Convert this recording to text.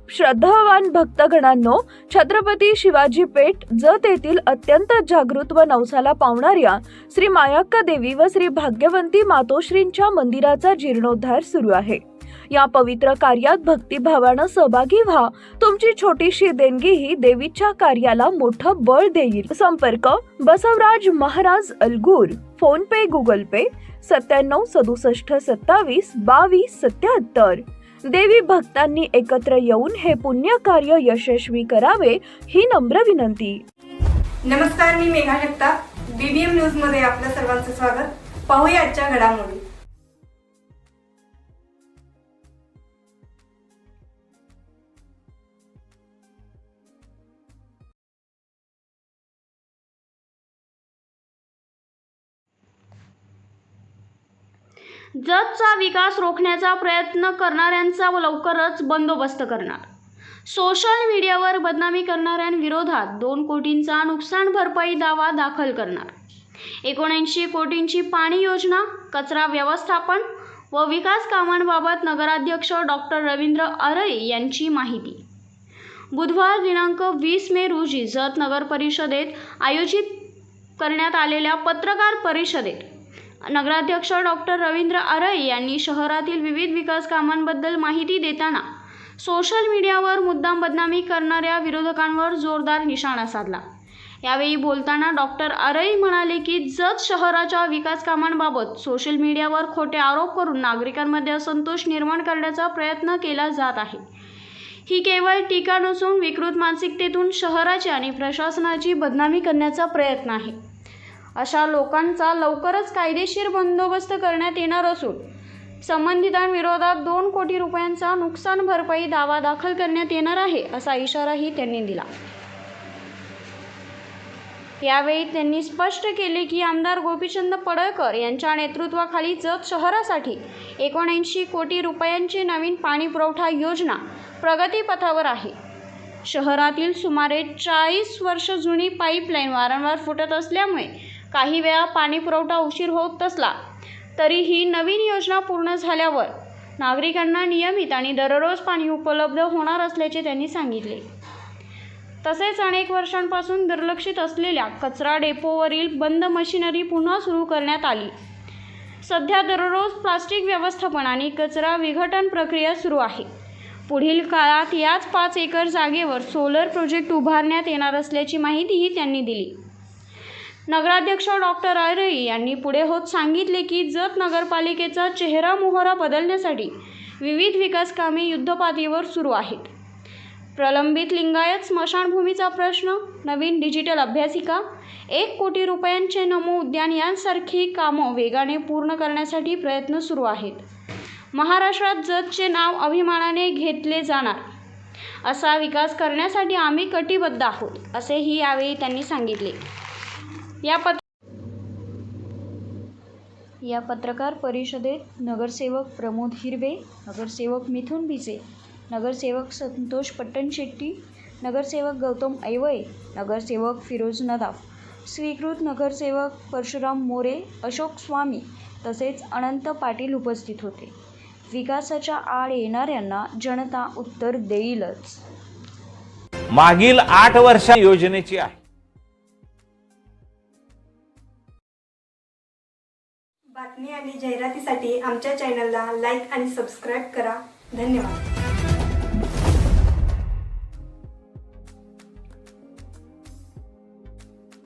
श्रद्धावान भक्तगणांनो, छत्रपती शिवाजी पेठ जत येथील अत्यंत जागृत व नवसाला पावणाऱ्या श्री मायाक्का देवी व श्री भाग्यवंती मातोश्रींच्या मंदिराचा जीर्णोद्धार सुरू आहे। या पवित्र कार्यात भक्तिभावानं सहभागी व्हा। तुमची छोटीशी देणगी ही देवीच्या कार्याला मोठं बळ देईल। संपर्क बसवराज महाराज अलगूर, फोन पे, गुगल पे 97 67 27 22 77। देवी भक्तांनी एकत्र येऊन हे पुण्य कार्य यशस्वी करावे ही नम्र विनंती। नमस्कार, मी मेघा जगताप, बीबीएम न्यूज मध्ये आपल्या सर्वांचं स्वागत। पाहूया आजच्या घडामोडी। जतचा विकास रोखण्याचा प्रयत्न करणाऱ्यांचा लवकरच बंदोबस्त करणार। सोशल मीडियावर बदनामी करणाऱ्यांविरोधात 2 कोटींचा नुकसान भरपाई दावा दाखल करणार। 79 कोटींची पाणी योजना, कचरा व्यवस्थापन व विकास कामांबाबत नगराध्यक्ष डॉक्टर रवींद्र अरई यांची माहिती। बुधवार दिनांक 20 मे रोजी जत नगर परिषदेत आयोजित करण्यात आलेल्या पत्रकार परिषदेत नगराध्यक्ष डॉक्टर रवींद्र अरई यांनी शहरातील विविध विकास कामांबद्दल माहिती देताना सोशल मीडियावर मुद्दाम बदनामी करणाऱ्या विरोधकांवर जोरदार निशाणा साधला। यावेळी बोलताना डॉक्टर अरई म्हणाले की जत शहराच्या विकास कामांबाबत सोशल मीडियावर खोटे आरोप करून नागरिकांमध्ये असंतोष निर्माण करण्याचा प्रयत्न केला जात आहे। ही केवळ टीका नसून विकृत मानसिकतेतून शहराची आणि प्रशासनाची बदनामी करण्याचा प्रयत्न आहे। अशा लोकांचा लवकरच कायदेशीर बंदोबस्त करण्यात येणार असून संबंधितांविरोधात 2 कोटी रुपयांचा नुकसान भरपाई दावा दाखल करण्यात येणार आहे, असा इशाराही त्यांनी दिला। यावेळी त्यांनी स्पष्ट केले की आमदार गोपीचंद पडळकर यांच्या नेतृत्वाखाली जत शहरासाठी 79 कोटी रुपयांची नवीन पाणी पुरवठा योजना प्रगतीपथावर आहे। शहरातील सुमारे 40 वर्ष जुनी पाईपलाईन वारंवार फुटत असल्यामुळे काही वेळा पाणी पुरवठा उशीर होत असला तरी ही नवीन योजना पूर्ण झाल्यावर नागरिकांना नियमित आणि दररोज पाणी उपलब्ध होणार असल्याचे त्यांनी सांगितले। तसेच अनेक वर्षांपासून दुर्लक्षित असलेल्या कचरा डेपोवरील बंद मशिनरी पुन्हा सुरू करण्यात आली। सध्या दररोज प्लास्टिक व्यवस्थापन आणि कचरा विघटन प्रक्रिया सुरू आहे। पुढील काळात याच 5 एकर जागेवर सोलर प्रोजेक्ट उभारण्यात येणार असल्याची माहितीही त्यांनी दिली। नगराध्यक्ष डॉक्टर अरई यांनी पुढे होत सांगितले की जत नगरपालिकेचा चेहरा मोहरा बदलण्यासाठी विविध विकास कामे युद्धपातळीवर सुरू आहेत। प्रलंबित लिंगायत स्मशानभूमीचा प्रश्न, नवीन डिजिटल अभ्यासिका, 1 कोटी रुपयांचे नमो उद्यान यांसारखी कामं वेगाने पूर्ण करण्यासाठी प्रयत्न सुरू आहेत। महाराष्ट्रात जतचे नाव अभिमानाने घेतले जाणार असा विकास करण्यासाठी आम्ही कटिबद्ध आहोत, असेही यावेळी त्यांनी सांगितले। या पत्रकार परिषदेत नगरसेवक प्रमोद हिरवे, नगरसेवक मिथुन भिसे, नगरसेवक संतोष पट्टणशेट्टी, नगरसेवक गौतम ऐवळे, नगरसेवक फिरोज नदाफ, स्वीकृत नगरसेवक परशुराम मोरे, अशोक स्वामी तसेच अनंत पाटील उपस्थित होते। विकासाच्या आड येणाऱ्यांना जनता उत्तर देईलच। मागील 8 वर्षा योजनेची आहे। बातमी आणि जाहिरातीसाठी आमच्या चॅनलला लाईक आणि सबस्क्राईब करा। धन्यवाद।